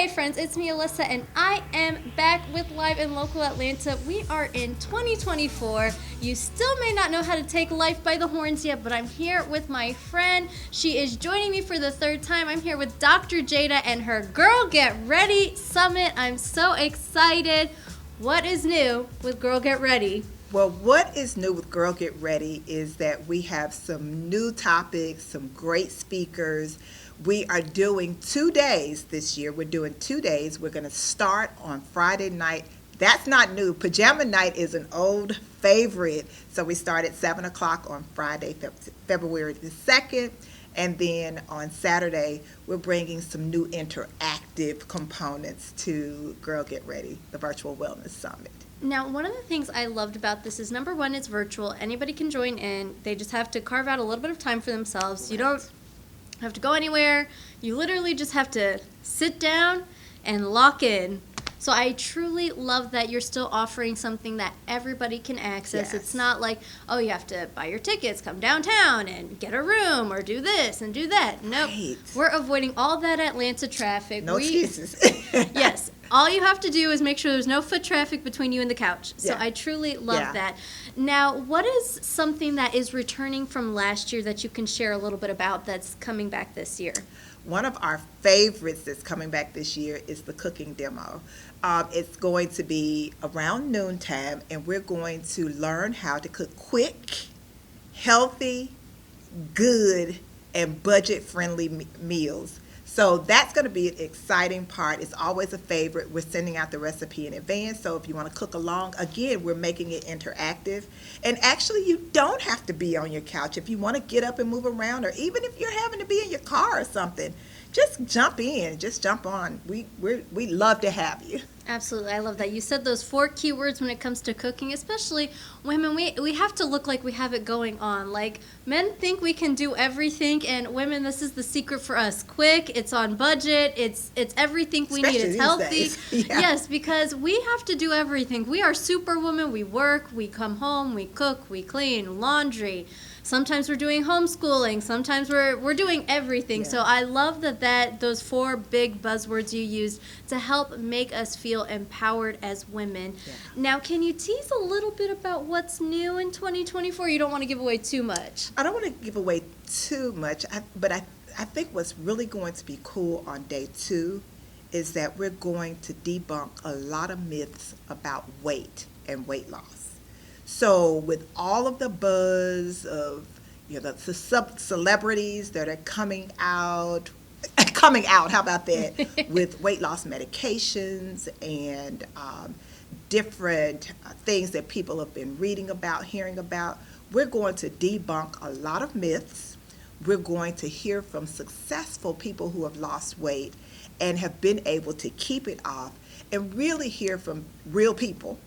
Hey friends, it's me Alyssa and I am back with Live in Local Atlanta. We are in 2024. You still may not know how to take life by the horns yet, but I'm here with my friend. She is joining me for the third time. I'm here with Dr. Jada and her Girl Get Ready Summit. I'm so excited. What is new with Girl Get Ready? Well, what is new with Girl Get Ready is that we have some new topics, some great speakers. We are doing 2 days this year. We're doing 2 days. We're going to start on Friday night. That's not new. Pajama night is an old favorite. So we start at 7 o'clock on Friday, February the 2nd. And then on Saturday, we're bringing some new interactive components to Girl Get Ready, the Virtual Wellness Summit. Now, one of the things I loved about this is, number one, it's virtual. Anybody can join in. They just have to carve out a little bit of time for themselves. You don't have to go anywhere. You literally just have to sit down and lock in. So I truly love that you're still offering something that everybody can access. Yes. It's not like, oh, you have to buy your tickets, come downtown and get a room or do this and do that. Nope. Right. We're avoiding all that Atlanta traffic. No excuses. Yes. All you have to do is make sure there's no foot traffic between you and the couch. So Yeah. I truly love Yeah. that. Now, what is something that is returning from last year that you can share a little bit about that's coming back this year? One of our favorites that's coming back this year is the cooking demo. It's going to be around noontime, and we're going to learn how to cook quick, healthy, good, and budget-friendly meals. So that's going to be an exciting part. It's always a favorite. We're sending out the recipe in advance. So if you want to cook along, again, we're making it interactive. And actually, you don't have to be on your couch. If you want to get up and move around, or even if you're having to be in your car or something, just jump in, just jump on. We love to have you. Absolutely. I love that. You said those 4 keywords when it comes to cooking, especially women. We have to look like we have it going on. Like, men think we can do everything, and women, this is the secret for us. Quick, it's on budget, it's everything we need. Especially It's these healthy. days. Yeah. Yes, because we have to do everything. We are superwoman. We work, we come home, we cook, we clean, laundry. Sometimes we're doing homeschooling. Sometimes we're doing everything. Yeah. So I love that those 4 big buzzwords you used to help make us feel empowered as women. Yeah. Now, can you tease a little bit about what's new in 2024? You don't want to give away too much. I don't want to give away too much, but I think what's really going to be cool on day 2 is that we're going to debunk a lot of myths about weight and weight loss. So with all of the buzz of the celebrities that are coming out, how about that, with weight loss medications and different things that people have been reading about, hearing about, we're going to debunk a lot of myths. We're going to hear from successful people who have lost weight and have been able to keep it off, and really hear from real people,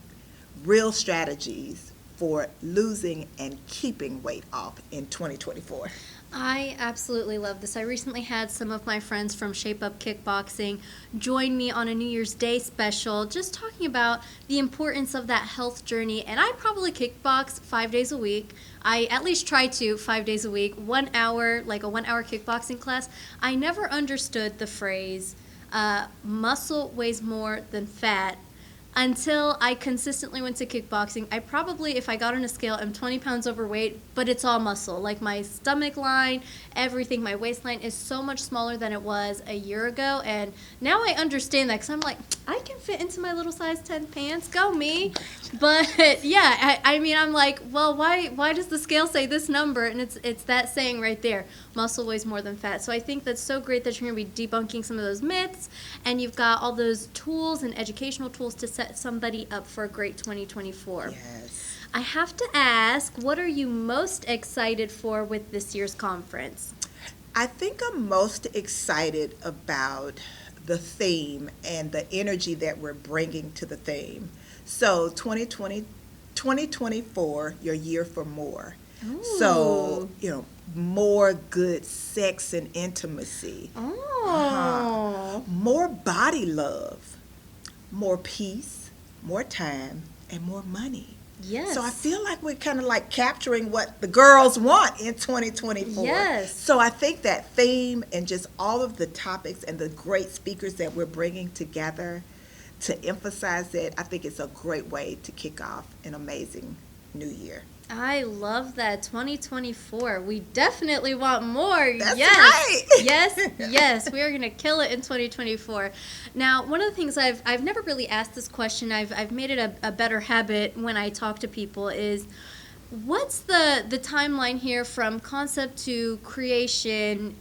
real strategies for losing and keeping weight off in 2024. I absolutely love this. I recently had some of my friends from Shape Up Kickboxing join me on a New Year's Day special, just talking about the importance of that health journey. And I probably kickbox 5 days a week. I at least try to 5 days a week, 1 hour, like a 1 hour kickboxing class. I never understood the phrase, muscle weighs more than fat, until I consistently went to kickboxing. I probably, if I got on a scale, I'm 20 pounds overweight, but it's all muscle. Like my stomach line, everything, my waistline is so much smaller than it was a year ago. And now I understand that, because I'm like, I can fit into my little size 10 pants. Go me. But yeah, I mean, I'm like, well, why does the scale say this number? And it's that saying right there, muscle weighs more than fat. So I think that's so great that you're going to be debunking some of those myths, and you've got all those tools and educational tools to set somebody up for a great 2024. Yes. I have to ask, what are you most excited for with this year's conference? I think I'm most excited about the theme and the energy that we're bringing to the theme. So 2024, your year for more. Ooh. So, more good sex and intimacy. Oh. More body love, more peace, more time, and more money. So I Yes. feel like we're kind of like capturing what the girls want in 2024. Yes. So I think that theme and just all of the topics and the great speakers that we're bringing together to emphasize it, I think it's a great way to kick off an amazing new year. I love that. 2024. We definitely want more. That's Yes. right. Yes. Yes. We are going to kill it in 2024. Now, one of the things I've never really asked this question, I've made it a better habit when I talk to people is what's the timeline here from concept to creation,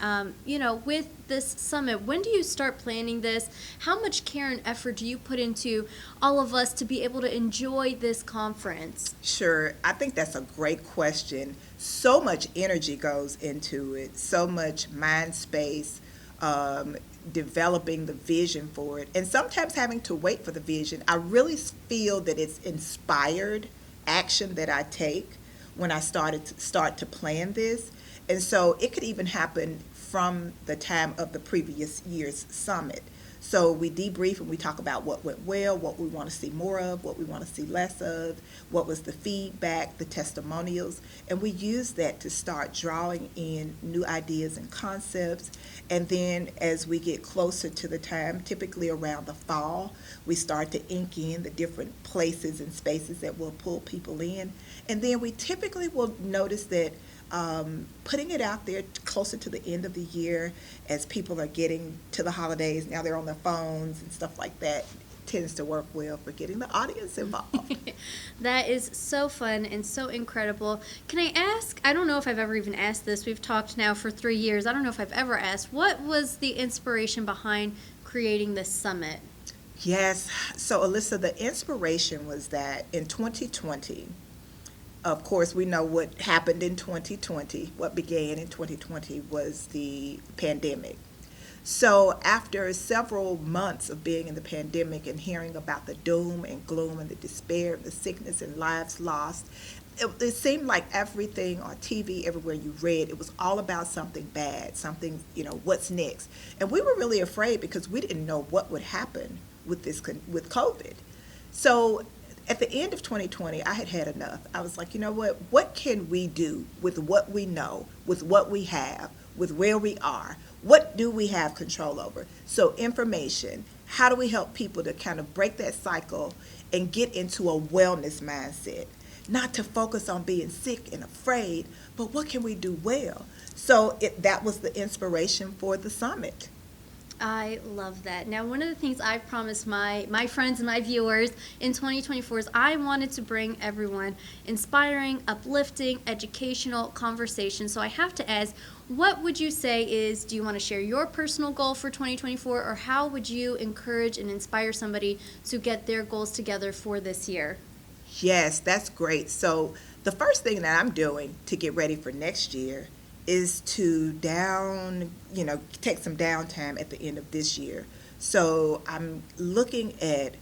with this summit? When do you start planning this? How much care and effort do you put into all of us to be able to enjoy this conference? Sure, I think that's a great question. So much energy goes into it, so much mind space, um, developing the vision for it, and sometimes having to wait for the vision. I really feel that it's inspired action that I take when I start to plan this, and so it could even happen from the time of the previous year's summit. So we debrief and we talk about what went well, what we want to see more of, what we want to see less of, what was the feedback, the testimonials, and we use that to start drawing in new ideas and concepts. And then as we get closer to the time, typically around the fall, we start to ink in the different places and spaces that will pull people in. And then we typically will notice that putting it out there closer to the end of the year as people are getting to the holidays, now they're on their phones and stuff like that, tends to work well for getting the audience involved. That is so fun and so incredible. Can I ask? I don't know if I've ever even asked this. We've talked now for 3 years. I don't know if I've ever asked. What was the inspiration behind creating this summit? Yes. So, Alyssa, the inspiration was that in 2020, of course, we know what happened in 2020. What began in 2020 was the pandemic. So, after several months of being in the pandemic and hearing about the doom and gloom and the despair, the sickness and lives lost, it seemed like everything on TV, everywhere you read, it was all about something bad, something, what's next. And we were really afraid because we didn't know what would happen with with COVID. So at the end of 2020, I had had enough. I was like, you know what? What can we do with what we know, with what we have, with where we are? What do we have control over? So information. How do we help people to kind of break that cycle and get into a wellness mindset? Not to focus on being sick and afraid, but what can we do well? So that was the inspiration for the summit. I love that. Now, one of the things I've promised my friends and my viewers in 2024 is I wanted to bring everyone inspiring, uplifting, educational conversation. So I have to ask, what would you say is, do you want to share your personal goal for 2024, or how would you encourage and inspire somebody to get their goals together for this year? Yes, that's great. So the first thing that I'm doing to get ready for next year is to take some downtime at the end of this year. So I'm looking at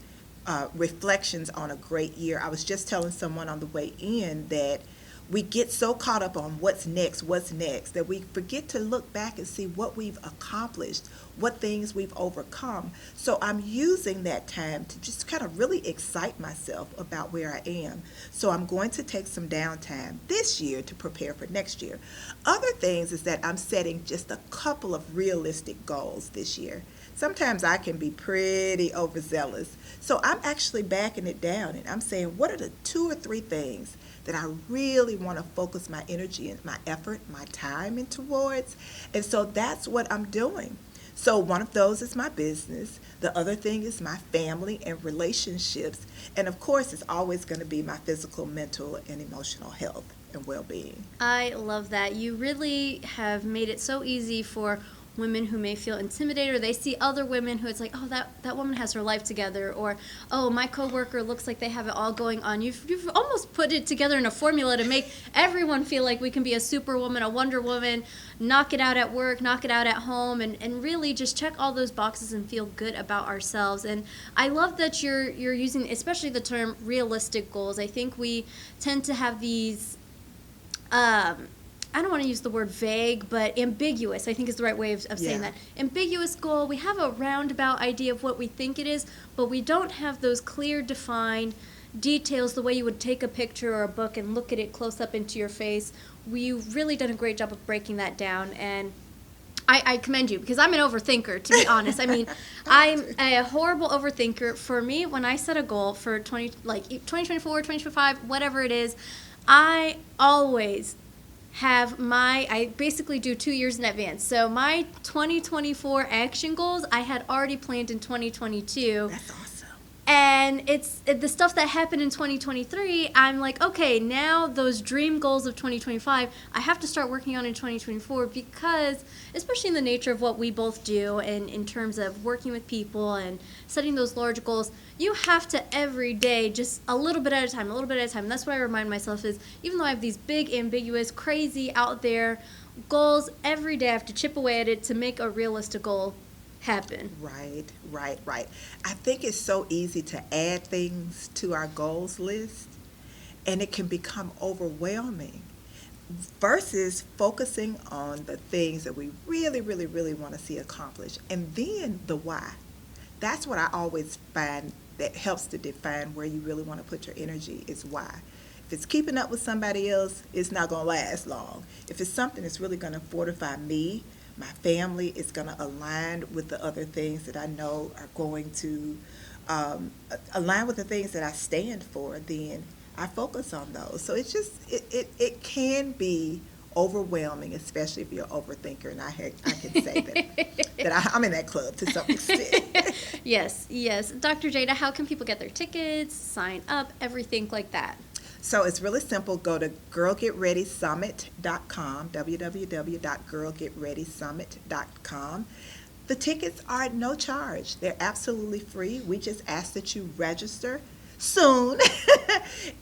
reflections on a great year. I was just telling someone on the way in that we get so caught up on what's next, that we forget to look back and see what we've accomplished, what things we've overcome. So I'm using that time to just kind of really excite myself about where I am. So I'm going to take some downtime this year to prepare for next year. Other things is that I'm setting just a couple of realistic goals this year. Sometimes I can be pretty overzealous. So I'm actually backing it down and I'm saying, what are the 2 or 3 things that I really want to focus my energy and my effort, my time in towards? And so that's what I'm doing. So one of those is my business. The other thing is my family and relationships. And of course, it's always going to be my physical, mental, and emotional health and well-being. I love that. You really have made it so easy for women who may feel intimidated, or they see other women who it's like, oh, that woman has her life together, or oh, my coworker looks like they have it all going on. You've almost put it together in a formula to make everyone feel like we can be a superwoman, a Wonder Woman, knock it out at work, knock it out at home, and really just check all those boxes and feel good about ourselves. And I love that you're using especially the term realistic goals. I think we tend to have these I don't want to use the word vague, but ambiguous, I think is the right way of saying Yeah. that. Ambiguous goal, we have a roundabout idea of what we think it is, but we don't have those clear, defined details, the way you would take a picture or a book and look at it close up into your face. We've really done a great job of breaking that down, and I commend you, because I'm an overthinker, to be honest. I mean, I'm a horrible overthinker. For me, when I set a goal for 2024, 2025, whatever it is, I always I basically do 2 years in advance. So my 2024 action goals, I had already planned in 2022. That's awesome. And it's the stuff that happened in 2023. I'm like, okay, now those dream goals of 2025, I have to start working on in 2024, because especially in the nature of what we both do and in terms of working with people and setting those large goals, you have to every day, just a little bit at a time, a little bit at a time. And that's what I remind myself is, even though I have these big, ambiguous, crazy, out there goals, every day I have to chip away at it to make a realistic goal happen. Right. I think it's so easy to add things to our goals list, and it can become overwhelming versus focusing on the things that we really, really, really want to see accomplished. And then the why. That's what I always find that helps to define where you really want to put your energy is why. If it's keeping up with somebody else, it's not going to last long. If it's something that's really going to fortify me, my family, is going to align with the other things that I know are going to align with the things that I stand for, then I focus on those. So it's just, it can be overwhelming, especially if you're an overthinker, and I can say that I'm in that club to some extent. Yes. Dr. Jada, how can people get their tickets, sign up, everything like that? So it's really simple. Go to girlgetreadysummit.com, www.girlgetreadysummit.com. The tickets are no charge. They're absolutely free. We just ask that you register soon.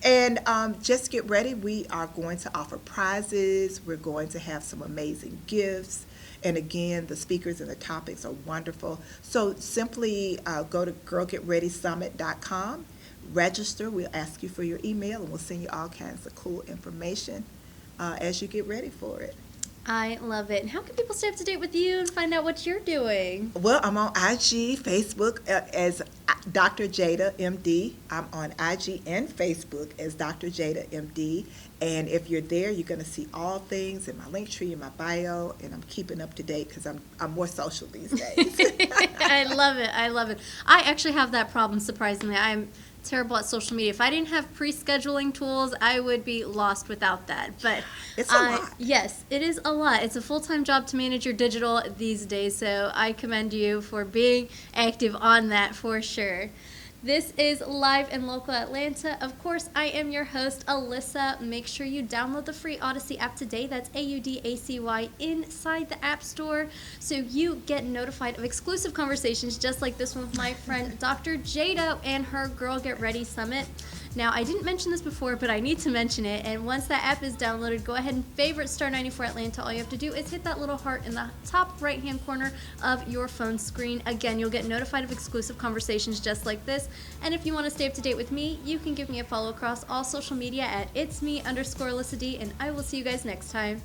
And just get ready. We are going to offer prizes. We're going to have some amazing gifts. And again, the speakers and the topics are wonderful. So simply go to girlgetreadysummit.com. Register. We'll ask you for your email, and we'll send you all kinds of cool information as you get ready for it. I love it. And how can people stay up to date with you and find out what you're doing? Well, I'm on IG, Facebook as Dr. Jada, MD. I'm on IG and Facebook as Dr. Jada, MD. And if you're there, you're going to see all things in my link tree, in my bio, and I'm keeping up to date because I'm more social these days. I love it. I actually have that problem, surprisingly. I'm terrible at social media. If I didn't have pre-scheduling tools, I would be lost without that. But it's a lot. Yes, it is a lot. It's a full-time job to manage your digital these days, so I commend you for being active on that for sure. This is Live in Local Atlanta. Of course, I am your host, Alyssa. Make sure you download the free Odyssey app today. That's AUDACY inside the App Store, so you get notified of exclusive conversations just like this one with my friend Dr. Jada and her Girl Get Ready Summit. Now, I didn't mention this before, but I need to mention it. And once that app is downloaded, go ahead and favorite Star 94 Atlanta. All you have to do is hit that little heart in the top right-hand corner of your phone screen. Again, you'll get notified of exclusive conversations just like this. And if you want to stay up to date with me, you can give me a follow across all social media at itsme_Alyssa D, and I will see you guys next time.